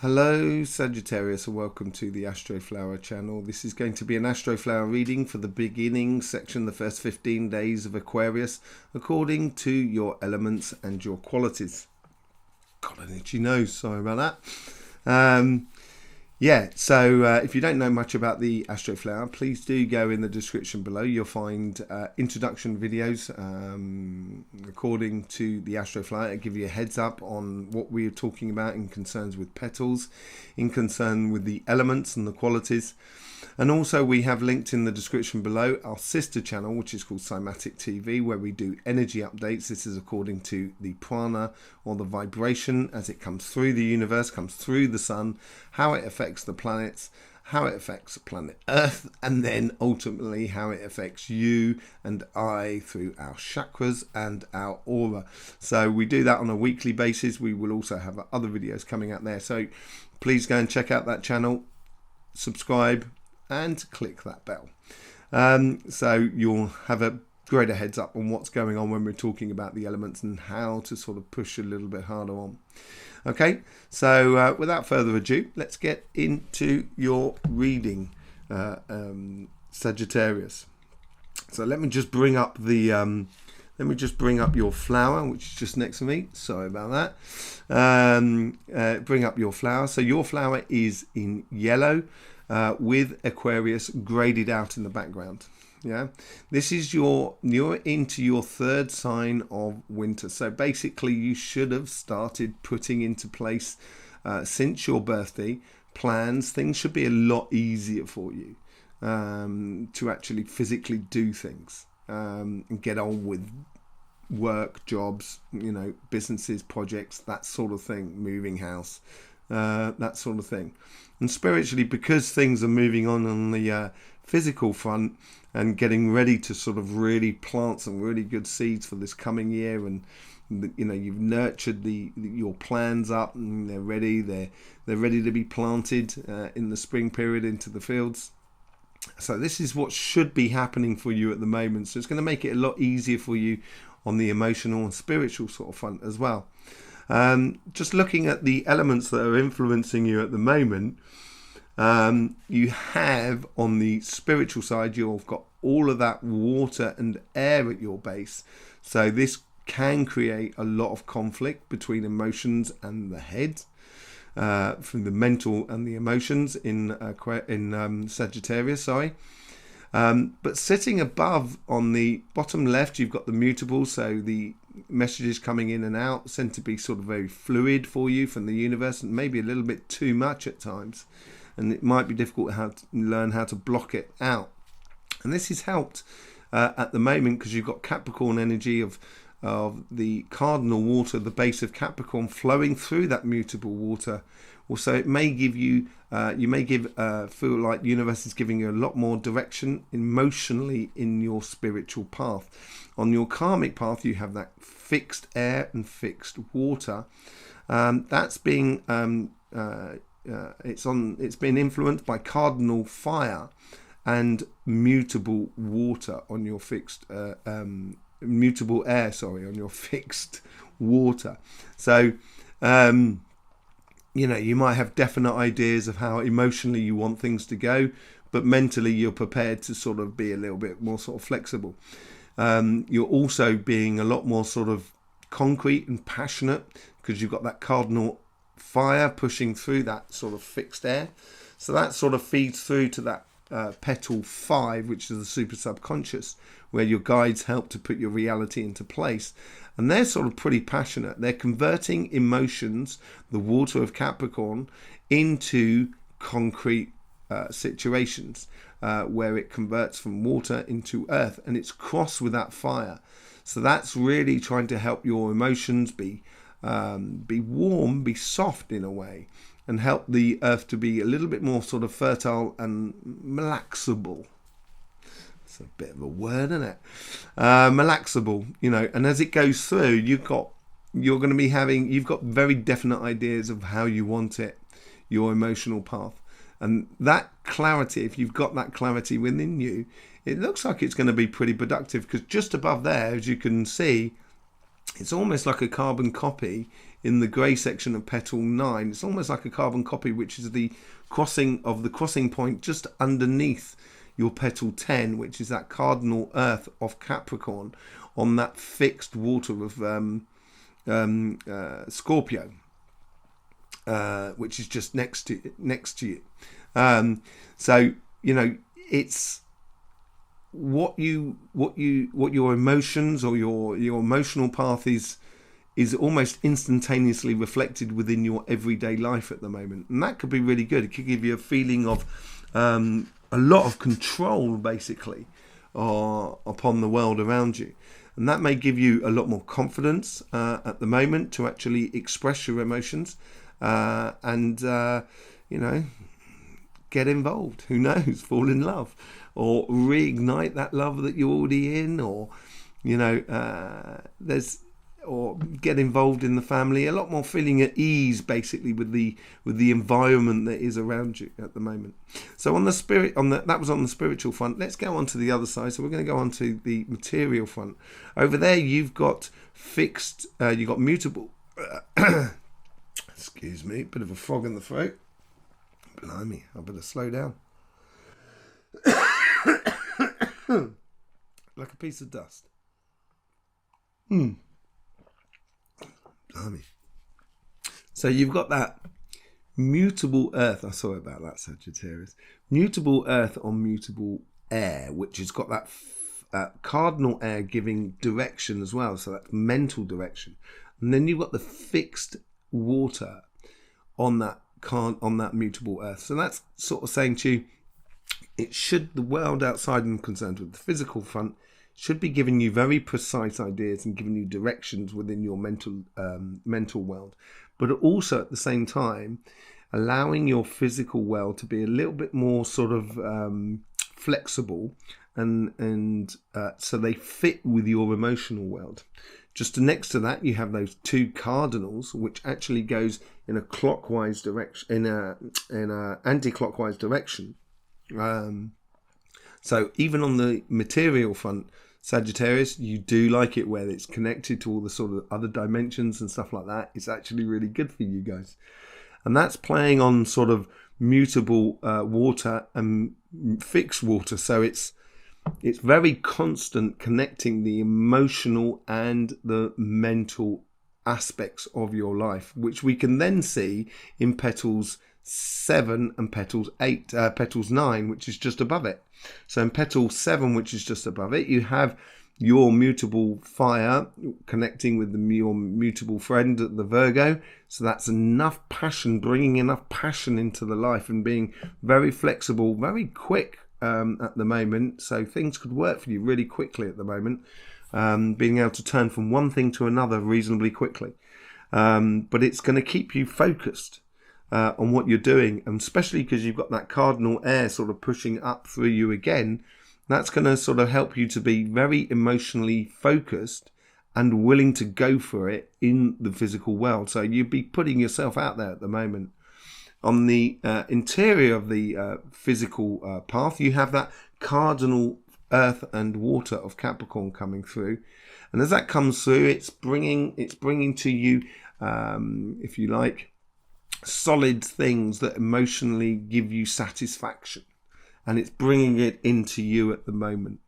Hello Sagittarius and welcome to the Astroflower channel. This is going to be an Astroflower reading for the beginning section, the first 15 days of Aquarius, according to your elements and your qualities. Got an itchy nose, sorry about that. So if you don't know much about the Astroflower, please do go in the description below. You'll find introduction videos according to the Astroflower. I give you a heads up on what we are talking about in concerns with petals, in concern with the elements and the qualities. And also we have linked in the description below our sister channel, which is called Cymatic TV, where we do energy updates. This is according to the prana, or the vibration as it comes through the universe, comes through the sun, how it affects the planets, how it affects planet Earth, and then ultimately how it affects you and I through our chakras and our aura. So we do that on a weekly basis. We will also have other videos coming out there. So please go and check out that channel, subscribe, and click that bell. So you'll have a greater heads up on what's going on when we're talking about the elements and how to sort of push a little bit harder on. Okay, so without further ado, let's get into your reading, Sagittarius. So let me just bring up the your flower, which is just next to me. Sorry about that. Bring up your flower. So your flower is in yellow, with Aquarius graded out in the background. Yeah, this is you're into your third sign of winter. So basically you should have started putting into place since your birthday plans. Things should be a lot easier for you to actually physically do things and get on with work, jobs, businesses, projects, that sort of thing, moving house, that sort of thing. And spiritually, because things are moving on the physical front and getting ready to sort of really plant some really good seeds for this coming year, and you've nurtured your plans up and they're ready to be planted in the spring period into the fields. So this is what should be happening for you at the moment. So it's going to make it a lot easier for you on the emotional and spiritual sort of front as well. Just looking at the elements that are influencing you at the moment, you have on the spiritual side, you've got all of that water and air at your base. So this can create a lot of conflict between emotions and the head, from the mental and the emotions in Sagittarius. But sitting above on the bottom left, you've got the mutable. So the messages coming in and out tend to be sort of very fluid for you from the universe, and maybe a little bit too much at times, and it might be difficult to learn how to block it out. And this is helped at the moment because you've got Capricorn energy of the cardinal water, the base of Capricorn, flowing through that mutable water. Also, it may give you feel like the universe is giving you a lot more direction emotionally in your spiritual path. On your karmic path, you have that fixed air and fixed water. That's being it's been influenced by cardinal fire and mutable water on your fixed mutable air. On your fixed water. So you might have definite ideas of how emotionally you want things to go, but mentally you're prepared to sort of be a little bit more sort of flexible. You're also being a lot more sort of concrete and passionate because you've got that cardinal fire pushing through that sort of fixed air. So that sort of feeds through to that petal 5, which is the super subconscious, where your guides help to put your reality into place. And they're sort of pretty passionate. They're converting emotions, the water of Capricorn, into concrete situations where it converts from water into earth, and it's crossed with that fire. So that's really trying to help your emotions be warm, be soft in a way, and help the earth to be a little bit more sort of fertile and relaxable. It's a bit of a word, isn't it? Relaxable, and as it goes through, you've got very definite ideas of how you want it, your emotional path. And that clarity, if you've got that clarity within you, it looks like it's going to be pretty productive, because just above there, as you can see, it's almost like a carbon copy in the grey section of petal 9. It's almost like a carbon copy, which is the crossing point just underneath your petal 10, which is that cardinal earth of Capricorn on that fixed water of Scorpio, which is just next to you. So it's what your emotions or your emotional path is almost instantaneously reflected within your everyday life at the moment, and that could be really good. It could give you a feeling of a lot of control, basically, upon the world around you, and that may give you a lot more confidence at the moment to actually express your emotions and get involved. Who knows? Fall in love, or reignite that love that you're already in, or or get involved in the family. A lot more feeling at ease, basically, with the environment that is around you at the moment. So that was on the spiritual front. Let's go on to the other side. So we're going to go on to the material front. Over there, you've got fixed. You've got mutable. Excuse me, bit of a frog in the throat. Blimey, I better slow down. Like a piece of dust. Blimey. So you've got that mutable earth. I'm sorry about that, Sagittarius. Mutable earth on mutable air, which has got that cardinal air giving direction as well. So that's mental direction. And then you've got the fixed water on that mutable earth. So that's sort of saying to you, the world outside and concerned with the physical front should be giving you very precise ideas and giving you directions within your mental world, but also at the same time allowing your physical world to be a little bit more sort of flexible and so they fit with your emotional world. Just next to that, you have those two cardinals, which actually goes in a clockwise direction, in a anti-clockwise direction. So even on the material front, Sagittarius, you do like it where it's connected to all the sort of other dimensions and stuff like that. It's actually really good for you guys. And that's playing on sort of mutable water and fixed water. So it's very constant, connecting the emotional and the mental aspects of your life, which we can then see in petals 7 and petals 9, which is just above it. So in petal 7, which is just above it, you have your mutable fire connecting with your mutable friend, the Virgo. So that's enough passion, bringing enough passion into the life and being very flexible, very quick at the moment. So things could work for you really quickly at the moment, being able to turn from one thing to another reasonably quickly. But it's going to keep you focused on what you're doing, and especially because you've got that cardinal air sort of pushing up through you again. That's going to sort of help you to be very emotionally focused and willing to go for it in the physical world. So you'd be putting yourself out there at the moment. On the interior of the physical path, you have that cardinal earth and water of Capricorn coming through, and as that comes through, it's bringing to you, if you like, solid things that emotionally give you satisfaction, and it's bringing it into you at the moment.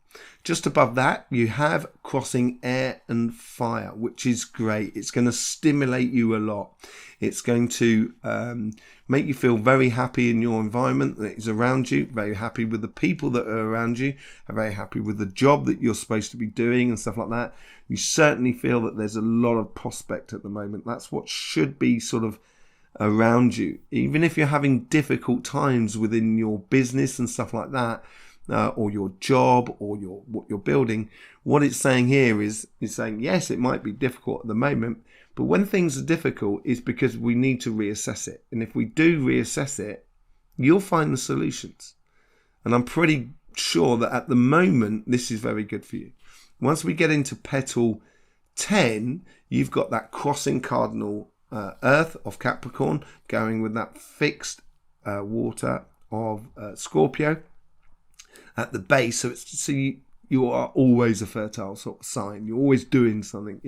Just above that, you have crossing air and fire, which is great. It's going to stimulate you a lot. It's going to make you feel very happy in your environment that is around you, very happy with the people that are around you, very happy with the job that you're supposed to be doing and stuff like that. You certainly feel that there's a lot of prospect at the moment. That's what should be sort of around you. Even if you're having difficult times within your business and stuff like that, or your job, or what you're building, what it's saying here is saying, yes, it might be difficult at the moment, but when things are difficult, it's because we need to reassess it. And if we do reassess it, you'll find the solutions. And I'm pretty sure that at the moment, this is very good for you. Once we get into petal 10, you've got that crossing cardinal earth of Capricorn going with that fixed water of Scorpio at the base. So you are always a fertile sort of sign. You're always doing something,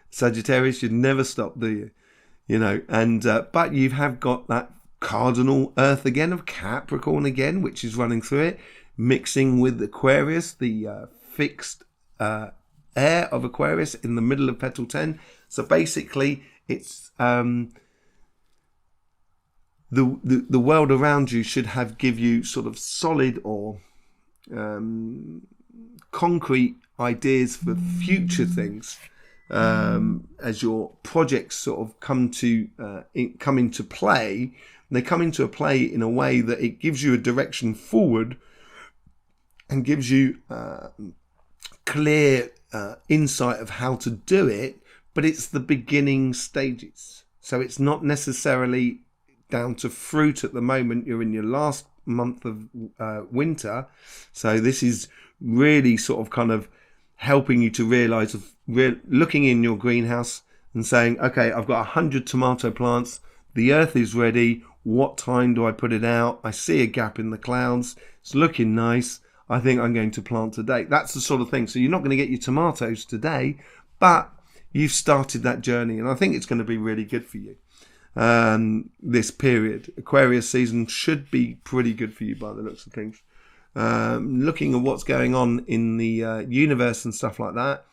Sagittarius, you never stop, do you? You know, and but you have got that cardinal Earth again of Capricorn again, which is running through it, mixing with Aquarius, the fixed air of Aquarius in the middle of petal 10. So basically, it's the world around you should give you sort of solid or concrete ideas for future things as your projects sort of come into play. They come into play in a way that it gives you a direction forward and gives you clear insight of how to do it, but it's the beginning stages. So it's not necessarily down to fruit at the moment. You're in your last month of winter, so this is really sort of kind of helping you to realize looking in your greenhouse and saying, okay, I've got 100 tomato plants, the earth is ready, what time do I put it out? I see a gap in the clouds, it's looking nice, I think I'm going to plant today. That's the sort of thing. So you're not going to get your tomatoes today, but you've started that journey, and I think it's going to be really good for you. This period, Aquarius season, should be pretty good for you by the looks of things. Looking at what's going on in the universe and stuff like that,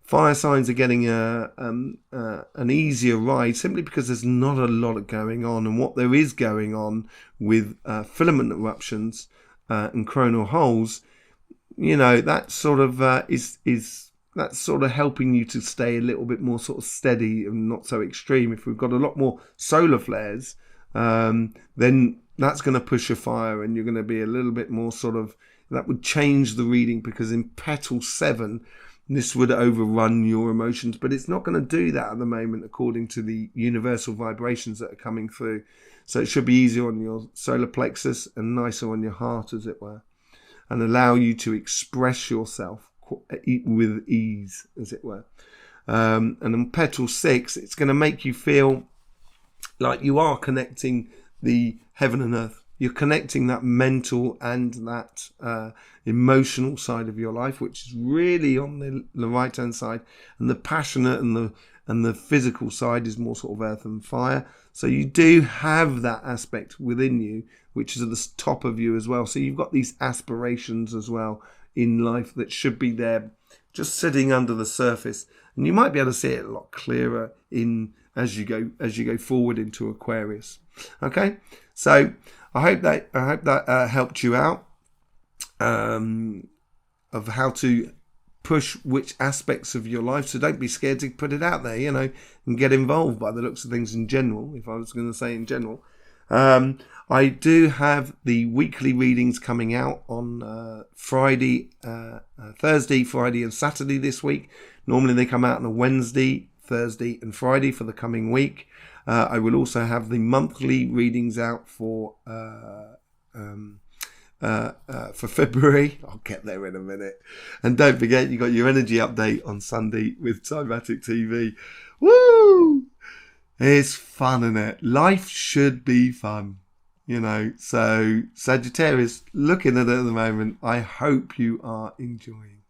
fire signs are getting an easier ride simply because there's not a lot going on, and what there is going on with filament eruptions and coronal holes, you know, that sort of that's sort of helping you to stay a little bit more sort of steady and not so extreme. If we've got a lot more solar flares, then that's going to push your fire, and you're going to be a little bit more sort of, that would change the reading, because in petal 7, this would overrun your emotions, but it's not going to do that at the moment according to the universal vibrations that are coming through. So it should be easier on your solar plexus and nicer on your heart, as it were, and allow you to express yourself with ease, as it were. And in petal 6, it's going to make you feel like you are connecting the heaven and earth. You're connecting that mental and that emotional side of your life, which is really on the right hand side, and the passionate and the physical side is more sort of earth and fire. So you do have that aspect within you, which is at the top of you as well. So you've got these aspirations as well in life that should be there, just sitting under the surface, and you might be able to see it a lot clearer as you go forward into Aquarius. Okay, so I hope that helped you out of how to push which aspects of your life. So don't be scared to put it out there, you know, and get involved by the looks of things in general. If I was going to say in general, I do have the weekly readings coming out on Thursday, Friday and Saturday this week. Normally they come out on a Wednesday, Thursday and Friday for the coming week. I will also have the monthly readings out for February. I'll get there in a minute. And don't forget, you got your energy update on Sunday with Timatic TV. Woo! It's fun, isn't it? Life should be fun, you know. So Sagittarius, looking at it at the moment, I hope you are enjoying.